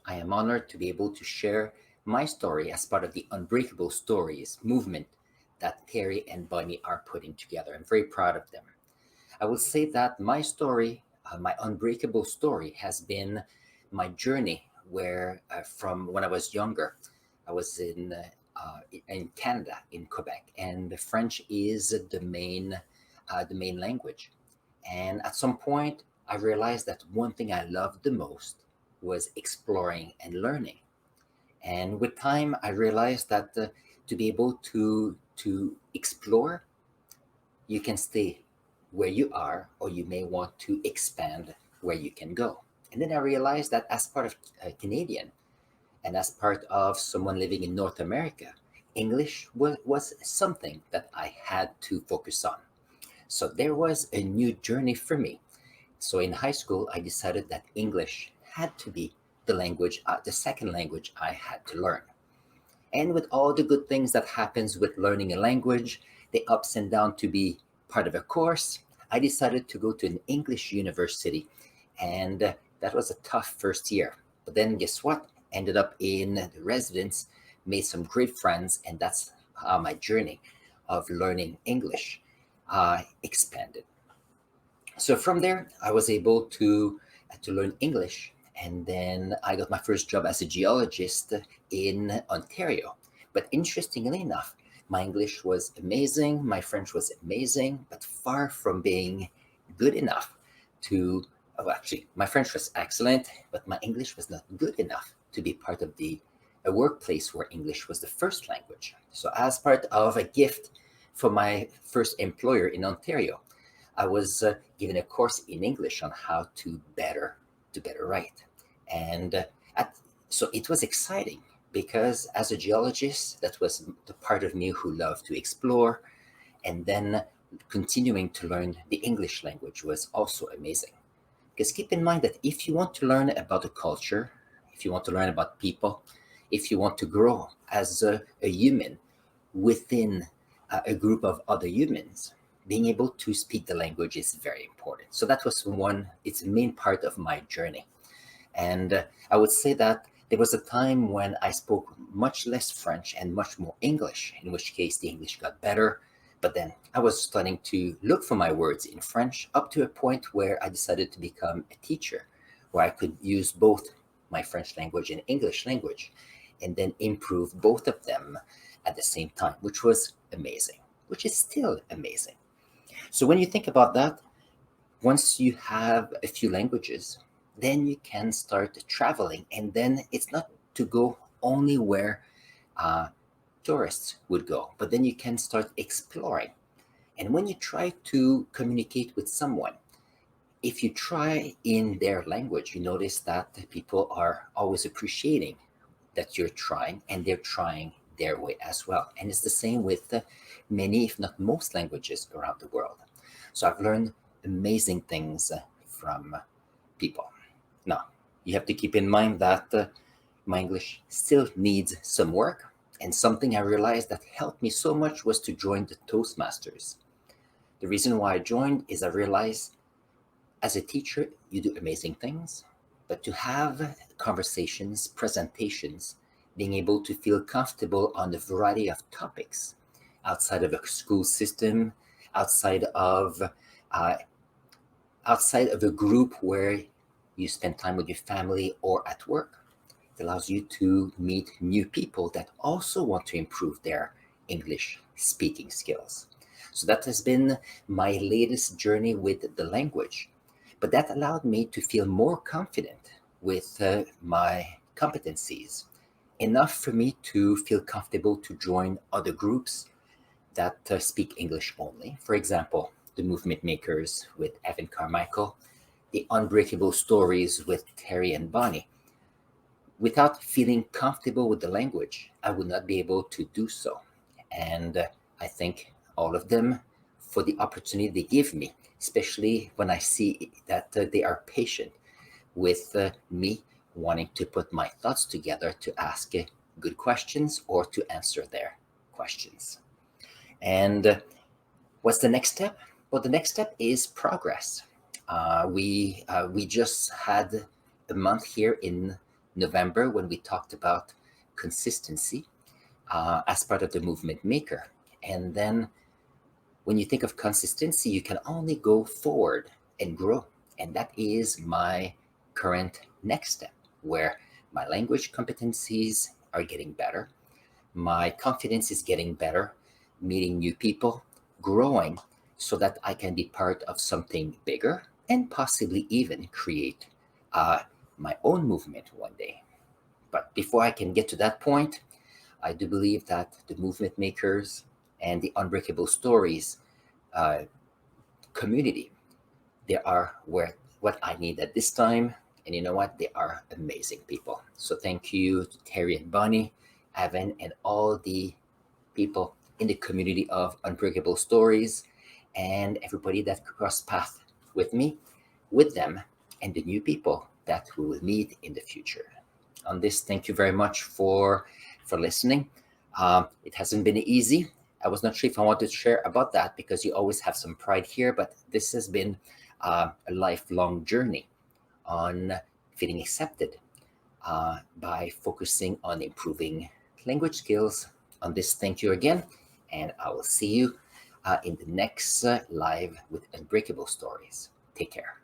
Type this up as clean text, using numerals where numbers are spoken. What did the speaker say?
I am honored to be able to share my story as part of the Unbreakable Stories movement that Terry and Bunny are putting together. I'm very proud of them. I will say that my story, my Unbreakable story, has been my journey where from when I was younger, I was in Canada, in Quebec, and the French is the main language. And at some point, I realized that one thing I loved the most was exploring and learning. And with time, I realized that to be able to explore, you can stay where you are, or you may want to expand where you can go. And then I realized that as part of a Canadian and as part of someone living in North America, English was something that I had to focus on. So there was a new journey for me. So in high school, I decided that English had to be the second language I had to learn. And with all the good things that happens with learning a language, the ups and downs to be part of a course, I decided to go to an English university. And that was a tough first year. But then guess what? Ended up in the residence, made some great friends, and that's how my journey of learning English expanded. So from there, I was able to learn English, and then I got my first job as a geologist in Ontario. But interestingly enough, my English was amazing, my French was amazing, but far from being good enough to. Oh, actually, my French was excellent, but my English was not good enough to be part of the a workplace where English was the first language. So, as part of a gift for my first employer in Ontario, I was given a course in English on how to better write, and at, so it was exciting because as a geologist, that was the part of me who loved to explore, and then continuing to learn the English language was also amazing. Because keep in mind that if you want to learn about a culture, if you want to learn about people, if you want to grow as a human within a group of other humans, being able to speak the language is very important. So that was it's a main part of my journey. And I would say that there was a time when I spoke much less French and much more English, in which case the English got better. But then I was starting to look for my words in French up to a point where I decided to become a teacher, where I could use both my French language and English language and then improve both of them at the same time, which was amazing, which is still amazing. So when you think about that, once you have a few languages, then you can start traveling. And then it's not to go only where uh, tourists would go, but then you can start exploring. And when you try to communicate with someone, if you try in their language, you notice that people are always appreciating that you're trying, and they're trying their way as well. And it's the same with many, if not most, languages around the world. So I've learned amazing things from people. Now, you have to keep in mind that my English still needs some work. And something I realized that helped me so much was to join the Toastmasters. The reason why I joined is I realized as a teacher, you do amazing things, but to have conversations, presentations, being able to feel comfortable on a variety of topics outside of a school system, outside of uh, outside of a group where you spend time with your family or at work. It allows you to meet new people that also want to improve their English speaking skills. So that has been my latest journey with the language. But that allowed me to feel more confident with my competencies, enough for me to feel comfortable to join other groups that speak English only. For example, the Movement Makers with Evan Carmichael, the Unbreakable Stories with Terry and Bonnie. Without feeling comfortable with the language, I would not be able to do so. And I thank all of them for the opportunity they give me, especially when I see that they are patient with me wanting to put my thoughts together to ask good questions or to answer their questions. And what's the next step? Well, the next step is progress. We just had a month here in November when we talked about consistency as part of the movement maker. And then when you think of consistency, you can only go forward and grow. And that is my current next step, where my language competencies are getting better, my confidence is getting better, meeting new people, growing so that I can be part of something bigger and possibly even create uh, my own movement one day. But before I can get to that point, I do believe that the movement makers and the Unbreakable Stories uh, community, they are where what I need at this time. And you know what? They are amazing people. So thank you to Terry and Bonnie, Evan, and all the people in the community of Unbreakable Stories, and everybody that crossed path with me, with them, and the new people that we will meet in the future. On this, thank you very much for listening. It hasn't been easy. I was not sure if I wanted to share about that because you always have some pride here, but this has been a lifelong journey on feeling accepted by focusing on improving language skills. On this, thank you again, and I will see you in the next live with Unbreakable Stories. Take care.